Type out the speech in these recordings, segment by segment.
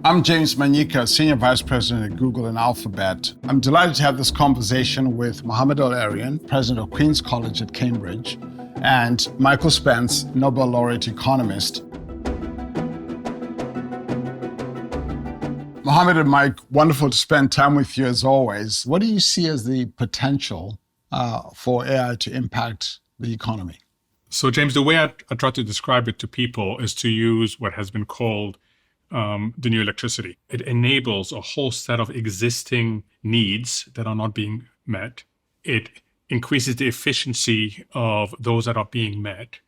I'm James Manyika, Senior Vice President at Google and Alphabet. I'm delighted to have this conversation with Mohamed El-Erian, President of Queen's College at Cambridge, and Michael Spence, Nobel laureate economist. Mohamed and Mike, wonderful to spend time with you as always. What do you see as the potential for AI to impact the economy? So, James, the way I try to describe it to people is to use what has been called the new electricity. It enables a whole set of existing needs that are not being met. It increases the efficiency of those that are being met.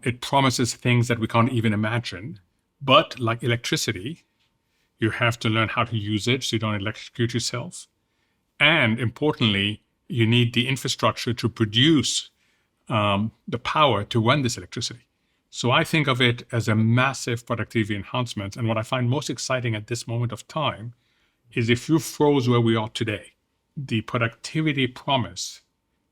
It promises things that we can't even imagine. But like electricity, you have to learn how to use it so you don't electrocute yourself. And importantly, you need the infrastructure to produce the power to run this electricity. So I think of it as a massive productivity enhancement. And what I find most exciting at this moment of time is if you froze where we are today, the productivity promise,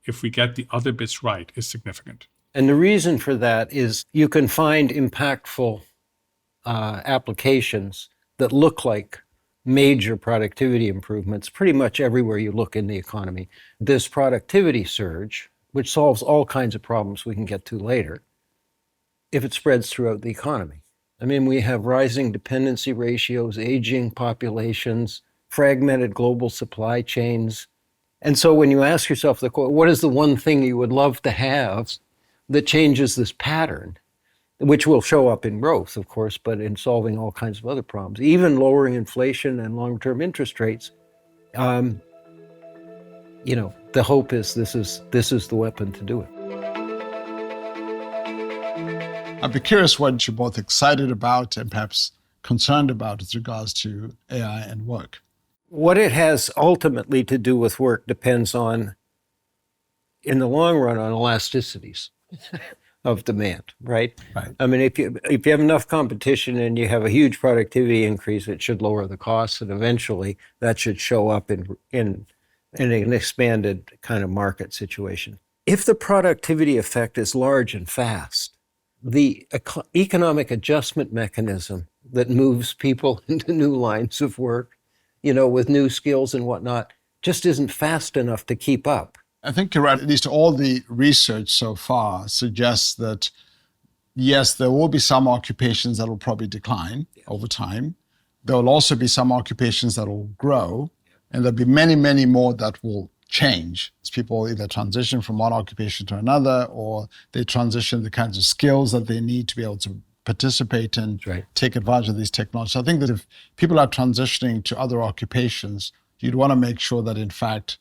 if we get the other bits right, is significant. And the reason for that is you can find impactful applications that look like major productivity improvements pretty much everywhere you look in the economy. This productivity surge, which solves all kinds of problems we can get to later, if it spreads throughout the economy. I mean, we have rising dependency ratios, aging populations, fragmented global supply chains. And so when you ask yourself, what is the one thing you would love to have that changes this pattern, which will show up in growth, of course, but in solving all kinds of other problems, even lowering inflation and long-term interest rates, the hope is this is the weapon to do it. I'd be curious what you're both excited about and perhaps concerned about with regards to AI and work. What it has ultimately to do with work depends on, in the long run, on elasticities of demand, right? Right. I mean, if you have enough competition and you have a huge productivity increase, it should lower the costs, and eventually that should show up in an expanded kind of market situation. If the productivity effect is large and fast, the economic adjustment mechanism that moves people into new lines of work, with new skills and whatnot, just isn't fast enough to keep up. I think you're right. At least all the research so far suggests that, yes, there will be some occupations that will probably decline over time. There will also be some occupations that will grow, and there'll be many, many more that will change as people either transition from one occupation to another, or they transition the kinds of skills that they need to be able to participate and take advantage of these technologies. So I think that if people are transitioning to other occupations, you'd want to make sure that, in fact,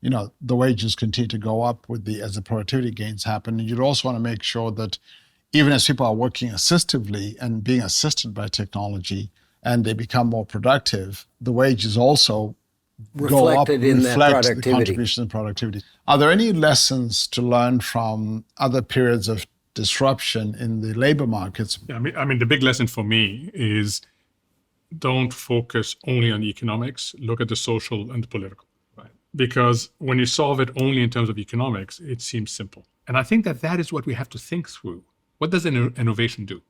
the wages continue to go up as the productivity gains happen. And you'd also want to make sure that even as people are working assistively and being assisted by technology and they become more productive, the wages also reflected in that productivity. The contribution and productivity. Are there any lessons to learn from other periods of disruption in the labor markets? Yeah, I mean, the big lesson for me is don't focus only on the economics, look at the social and the political. Right? Because when you solve it only in terms of economics, it seems simple. And I think that is what we have to think through. What does an innovation do?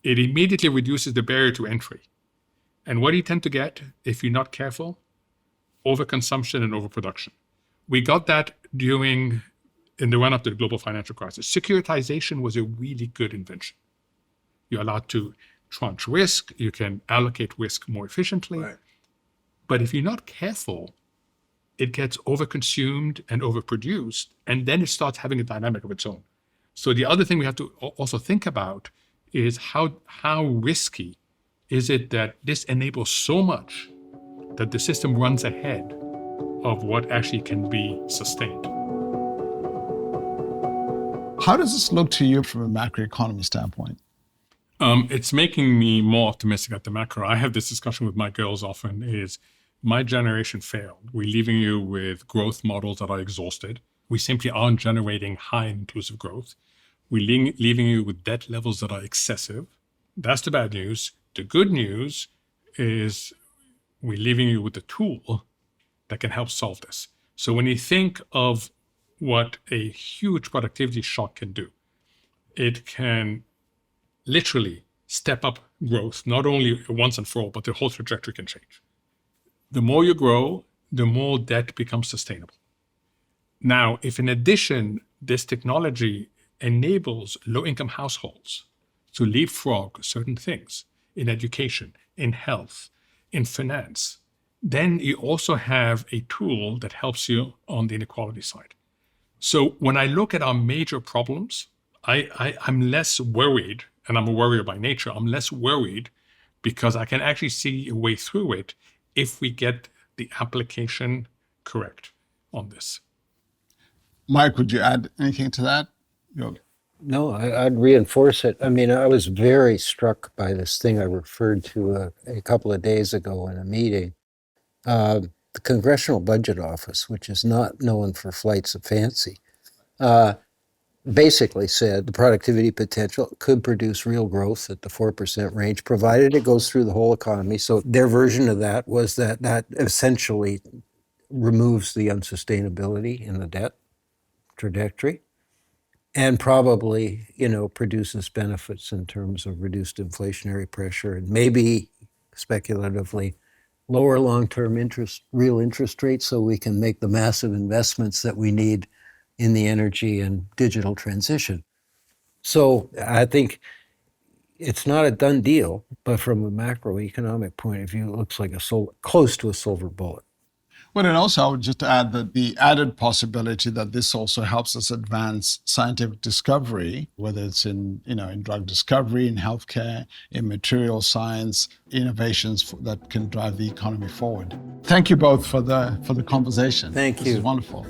It immediately reduces the barrier to entry. And what do you tend to get if you're not careful? Overconsumption and overproduction. We got that in the run-up to the global financial crisis. Securitization was a really good invention. You're allowed to tranche risk, you can allocate risk more efficiently. Right. But if you're not careful, it gets overconsumed and overproduced, and then it starts having a dynamic of its own. So the other thing we have to also think about is how risky is it that this enables so much that the system runs ahead of what actually can be sustained. How does this look to you from a macroeconomy standpoint? It's making me more optimistic at the macro. I have this discussion with my girls often, is my generation failed. We're leaving you with growth models that are exhausted. We simply aren't generating high and inclusive growth. We're leaving you with debt levels that are excessive. That's the bad news. The good news is we're leaving you with a tool that can help solve this. So when you think of what a huge productivity shock can do, it can literally step up growth, not only once and for all, but the whole trajectory can change. The more you grow, the more debt becomes sustainable. Now, if in addition, this technology enables low-income households to leapfrog certain things in education, in health, in finance, then you also have a tool that helps you on the inequality side. So when I look at our major problems, I'm less worried, and I'm a worrier by nature, I'm less worried because I can actually see a way through it if we get the application correct on this. Mike, would you add anything to that? No, I'd reinforce it. I mean, I was very struck by this thing I referred to a couple of days ago in a meeting. The Congressional Budget Office, which is not known for flights of fancy, basically said the productivity potential could produce real growth at the 4% range, provided it goes through the whole economy. So their version of that was that essentially removes the unsustainability in the debt trajectory, and probably, produces benefits in terms of reduced inflationary pressure and maybe speculatively lower long-term real interest rates so we can make the massive investments that we need in the energy and digital transition. So I think it's not a done deal, but from a macroeconomic point of view, it looks like close to a silver bullet. Well, and also I would just add that the added possibility that this also helps us advance scientific discovery, whether it's in drug discovery, in healthcare, in material science, innovations that can drive the economy forward. Thank you both for the conversation. Thank you. This is wonderful.